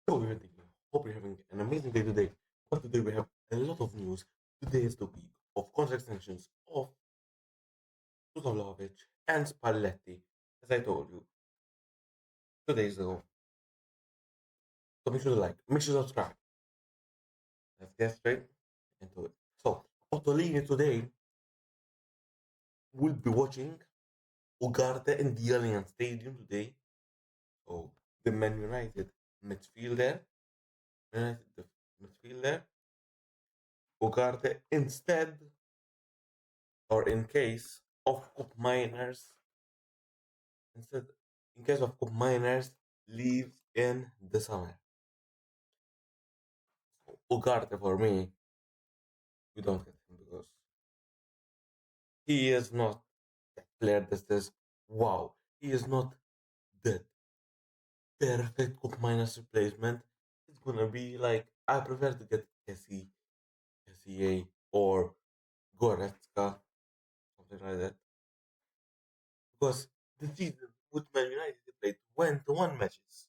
So we're thinking, hope you're having an amazing day today. But today we have a lot of news. Today is the week of contract sanctions of Vlahovic and Spalletti, as I told you 2 days ago. So make sure to like, make sure to subscribe. Let's get straight into it. So Ottolini today will be watching Ugarte in the Allianz Stadium today. So the Man United midfielder, United the midfielder, Ugarte instead or in case of Cup Miners instead in case of Cup Miners leaves in the summer. So Ugarte for me, we don't get him because he is not that player that says wow. He is not the perfect Cup Miners replacement. It's gonna be like I prefer to get Kessie or Goretzka, something like that. Because the season with Man United they played 21 matches.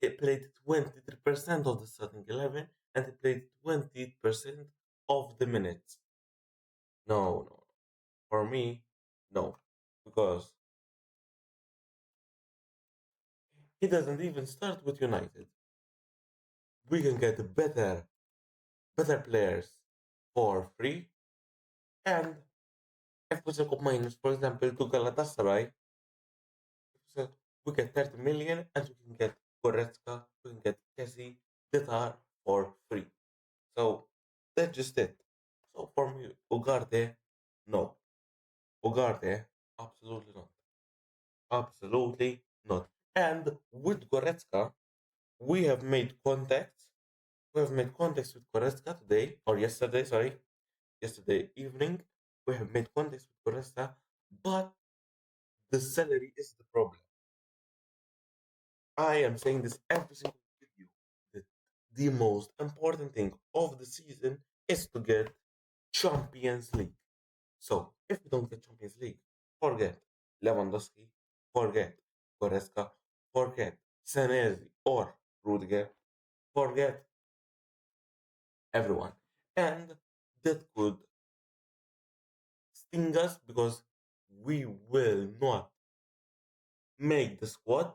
They played 23% of the starting 11 and they played 20% of the minutes. No, no. For me, no. Because he doesn't even start with United. We can get better players for free. And if we take up minus, for example, to Galatasaray, so we get 30 million and we can get Goretzka, we can get Kessie, Tatar for free. So that's just it. So for me, Ugarte, no. Ugarte, absolutely not. Absolutely not. And with Goretzka, we have made contacts. We have made contacts with Goretzka today, or yesterday, sorry, yesterday evening. We have made contacts with Goretzka, but the salary is the problem. I am saying this every single video. That the most important thing of the season is to get Champions League. So if we don't get Champions League, forget Lewandowski, forget Goretzka, forget Senesi or Rudiger, forget everyone. And that could sting us because we will not make the squad,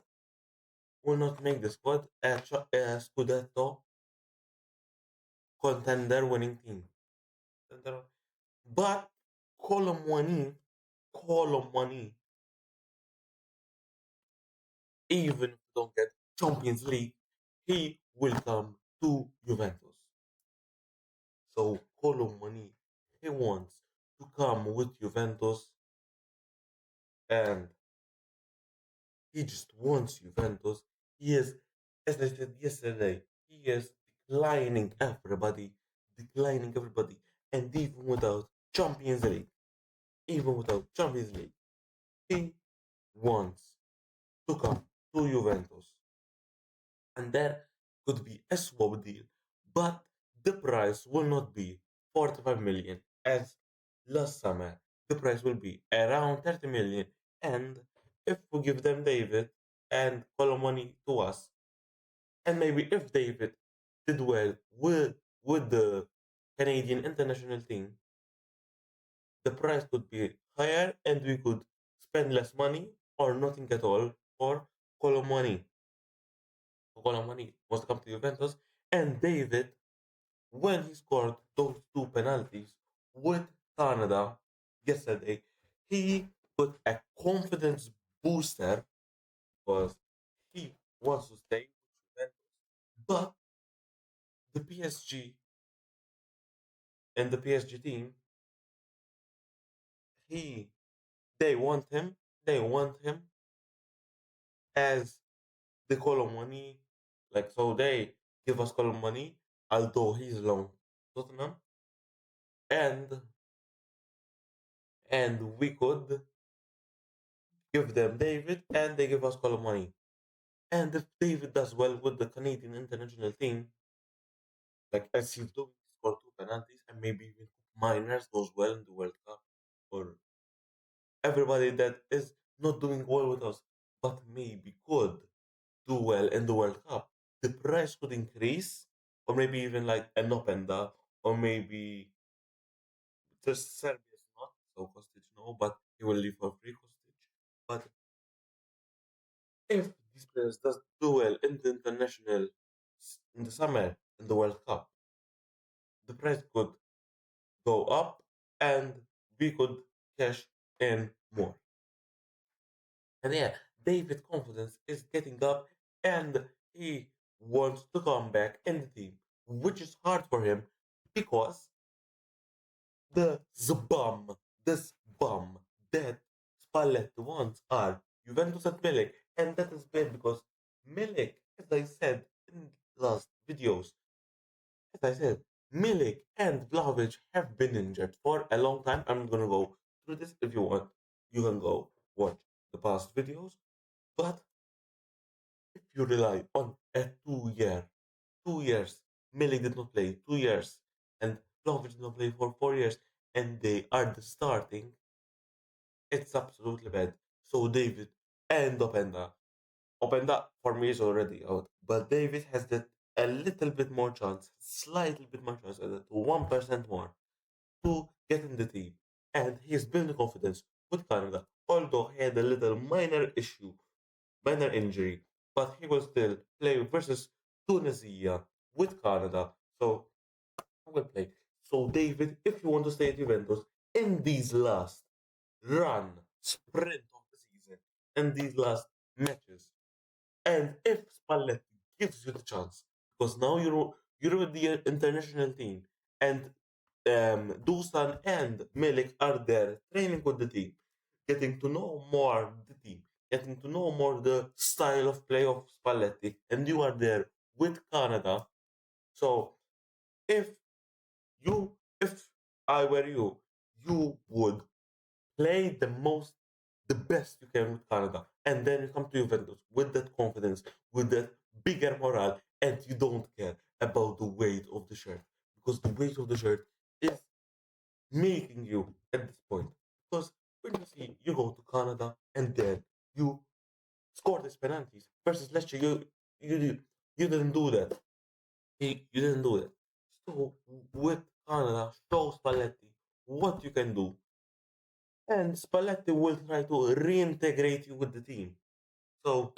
will not make the squad a Scudetto contender winning team. But Colomwani, Colomwani, even if we don't get Champions League, he will come to Juventus. So Colomwani, he wants to come with Juventus and he just wants Juventus. He is, as I said yesterday, he is declining everybody, and even without Champions League, he wants to come to Juventus, and there could be a swap deal, but the price will not be 45 million as last summer. The price will be around 30 million, and if we give them David and Colomani to us, and maybe if David did well with the Canadian international team, the price could be higher and we could spend less money or nothing at all for Colomani. Colomani was to come to Juventus, and David, when he scored those two penalties with Canada yesterday, he put a confidence booster because he wants to stay with Juventus. But the PSG and the PSG team, he they want him, they want him as the Colomani, like so they give us Colomani, although he's long Tottenham, and we could give them David and they give us Colomani. And if David does well with the Canadian international team, like as he's doing, he scored two penalties and maybe even Miners goes well in the World Cup, or everybody that is not doing well with us, but maybe could do well in the World Cup. the price could increase, or maybe even like an Openda, or maybe just Serbia is not so Kostic, no, but he will leave for free Kostic. But if these players does do well in the international in the summer in the World Cup, the price could go up and we could cash in more. And yeah, David confidence is getting up and he wants to come back in the team, which is hard for him because the bum, this bum that Spalletti wants are Juventus and Milik. And that is bad because Milik, as I said in last videos, as I said, Milik and Vlahovic have been injured for a long time. I'm not gonna go through this. If you want, you can go watch the past videos. But if you rely on a 2 year, 2 years, Milik did not play 2 years, and Vlahovic did not play for 4 years, and they are the starting, it's absolutely bad. So David and Openda. Openda for me is already out, but David has that a little bit more chance, slightly bit more chance, 1% more to get in the team. And he's building confidence with Canada, although he had a little minor issue, minor injury, but he will still play versus Tunisia with Canada. So he will play. So David, if you want to stay at Juventus in these last run, sprint of the season, in these last matches, and if Spalletti gives you the chance, because now you're with the international team, and Dusan and Milik are there training with the team, getting to know more the team, getting to know more the style of play of Spalletti, and you are there with Canada. So if if I were you, you would play the best you can with Canada, and then you come to Juventus with that confidence, with that bigger morale, and you don't care about the weight of the shirt because the weight of the shirt is making you at this point. Because when you see you go to Canada and then you score these penalties versus Lecce, you didn't do that. You didn't do that. So with Canada, show Spalletti what you can do, and Spalletti will try to reintegrate you with the team. So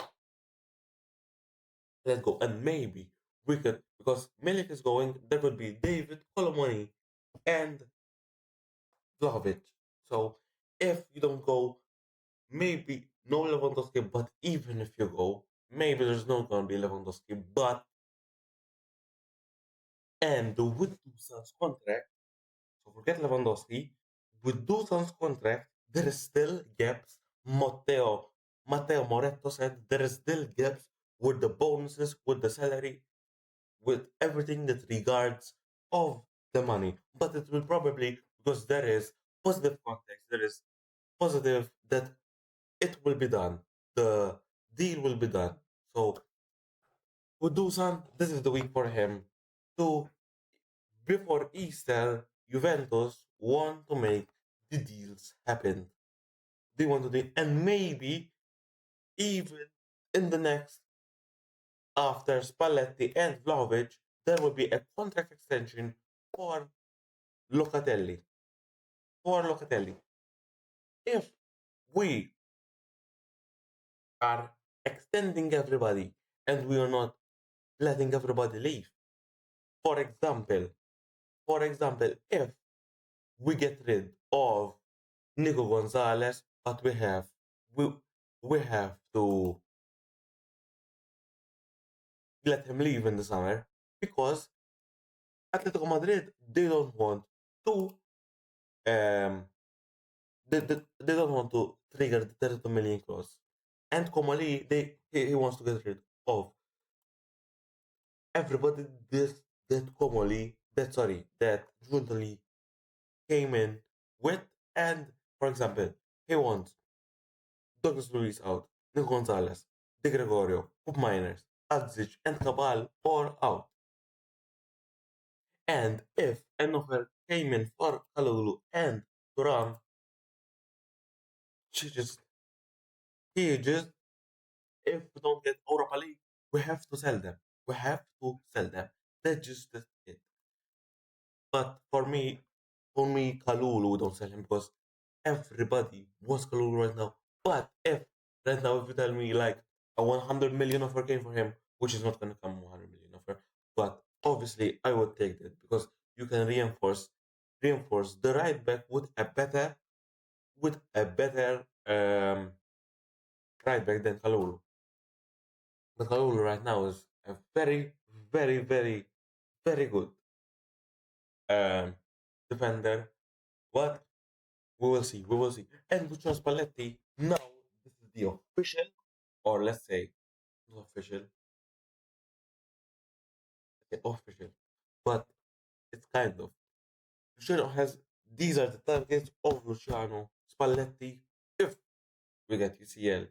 let's go. And maybe we could, because Milik is going, there would be David, Colomoni, and Vlahovic. So if you don't go, maybe no Lewandowski, but even if you go, maybe there's not going to be Lewandowski, but and with Dusan's contract, so forget Lewandowski, with Dusan's contract, there is still gaps. Matteo Moretto said there is still gaps with the bonuses, with the salary, with everything that regards of the money. But it will probably, because there is positive context, there is positive that it will be done. The deal will be done. So with Dusan, this is the week for him to, before Easter, Juventus want to make the deals happen. They want to do, and maybe even in the next, after Spalletti and Vlahovic, there will be a contract extension for Locatelli. For Locatelli. If we are extending everybody and we are not letting everybody leave, for example, if we get rid of Nico Gonzalez, but we we have to let him leave in the summer because Atletico Madrid they don't want to um they don't want to trigger the 32 million clause. And Komali he wants to get rid of everybody that Komali that Jundali came in with, and for example he wants Douglas Luiz out, Nico Gonzalez, De Gregorio, Pup Miners, Adzic, and Cabal all out. And if an offer came in for Kalulu and Turan, she just he just if we don't get Europa League, we have to sell them. we have to sell them. That's just it. But for me, Kalulu, we don't sell him because everybody wants Kalulu right now. But if right now, if you tell me like a 100 million offer came for him, which is not going to come 100 million offer, but obviously I would take that because you can reinforce the right back with a better right back than Kalulu. But Kalulu right now is a very, very, very, very good um, defender. But we will see. We will see. And Luciano Spalletti, now this is the official, or let's say not official, official, but it's kind of. Luciano has, these are the targets of Luciano Spalletti if we get UCL.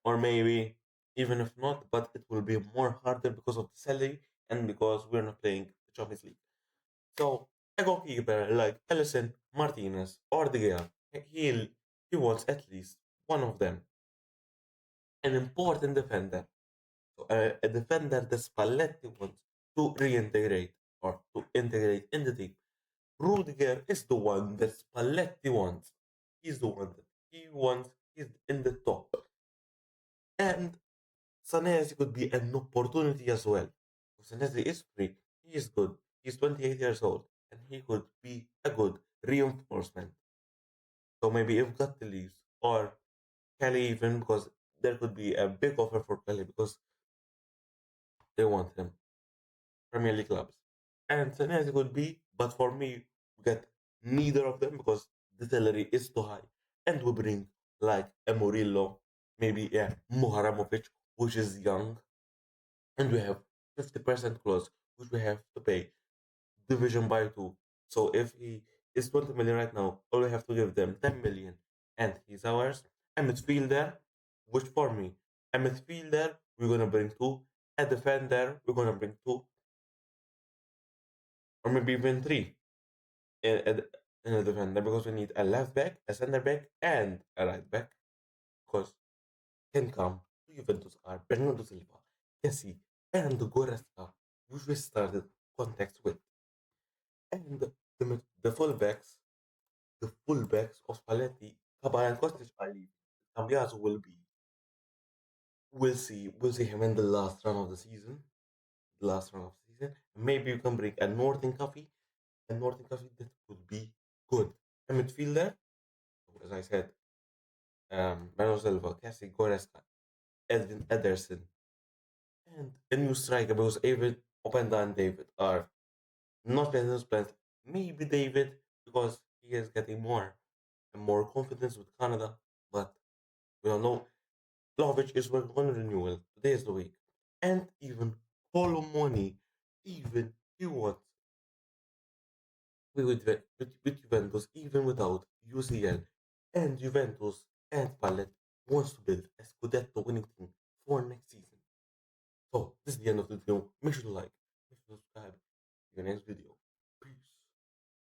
Or maybe even if not, but it will be more harder because of the salary and because we're not playing the Champions League. So a goalkeeper like Ellison, Martinez, or De Gea, he wants at least one of them. An important defender. So a defender that Spalletti wants to reintegrate or to integrate in the team. Rudiger is the one that Spalletti wants. He's the one that he wants. He's in the top. And Sanesi could be an opportunity as well. Sanesi is free. He is good. He's 28 years old. And he could be a good reinforcement. So maybe if Gutte leaves or Kelly even because there could be a big offer for Kelly because they want him. Premier League clubs. And Sanesi could be, but for me, we get neither of them because the salary is too high. And we bring like a Murillo, maybe Muharamovic, which is young, and we have 50% clause, which we have to pay division by two. So if he is 20 million right now, all we have to give them 10 million, and he's ours. A midfielder, which for me, a midfielder, we're gonna bring two. A defender, we're gonna bring two, or maybe even three in a defender because we need a left back, a center back, and a right back. Because can come to Juventus are Bernardo Silva, Kessie, and Goretzka, which we started contacts with. And the fullbacks of Spalletti, Cabal and Kostic are leaving. Cambiaso will be. We'll see him in the last round of the season. The last round of the season. Maybe you can bring a Northern Coffee that could be good. A midfielder, as I said, Bernardo Silva, Cassie Goretzka, Edwin Ederson, and a new striker because even Openda and David are not playing those plans. Maybe David because he is getting more and more confidence with Canada, but we don't know. Vlahovic is working on renewal. Today is the week. And even Colomoni, even he wants with Juventus, even without UCL. And Juventus and Pallet wants to build a Scudetto winning team for next season. So this is the end of the video. Make sure to like, make sure to subscribe. See you next video.